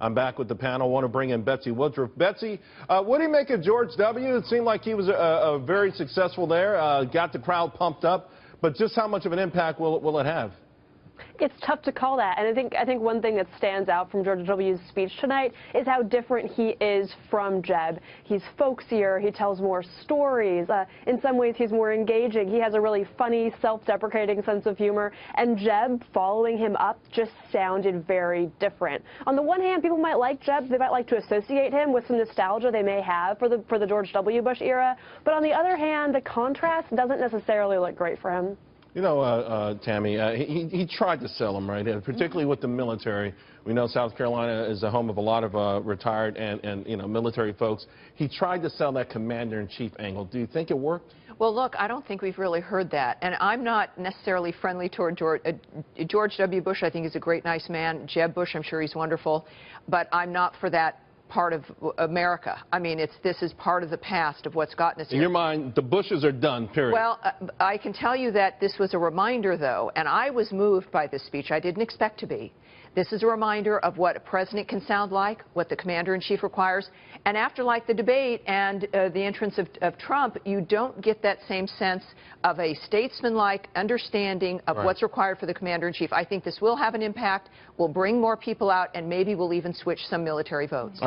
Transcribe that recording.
I'm back with the panel. I want to bring in Betsy Woodruff. Betsy, what do you make of George W.? It seemed like he was very successful there, got the crowd pumped up, but just how much of an impact will it have? It's tough to call that, and I think one thing that stands out from George W.'s speech tonight is how different he is from Jeb. He's folksier, he tells more stories, in some ways he's more engaging, he has a really funny, self-deprecating sense of humor, and Jeb, following him up, just sounded very different. On the one hand, people might like Jeb, they might like to associate him with some nostalgia they may have for the George W. Bush era, but on the other hand, the contrast doesn't necessarily look great for him. You know, Tammy, he tried to sell them, right, particularly with the military. We know South Carolina is the home of a lot of retired and you know, military folks. He tried to sell that commander-in-chief angle. Do you think it worked? Well, look, I don't think we've really heard that. And I'm not necessarily friendly toward George W. Bush. I think he's a great, nice man. Jeb Bush, I'm sure he's wonderful. But I'm not for that part of America. I mean, this is part of the past of what's gotten us here. In your mind, the Bushes are done, period. Well, I can tell you that this was a reminder, though, and I was moved by this speech. I didn't expect to be. This is a reminder of what a president can sound like, what the commander-in-chief requires. And after, like, the debate and the entrance of Trump, you don't get that same sense of a statesman-like understanding of what's required for the commander-in-chief. I think this will have an impact, will bring more people out, and maybe we'll even switch some military votes.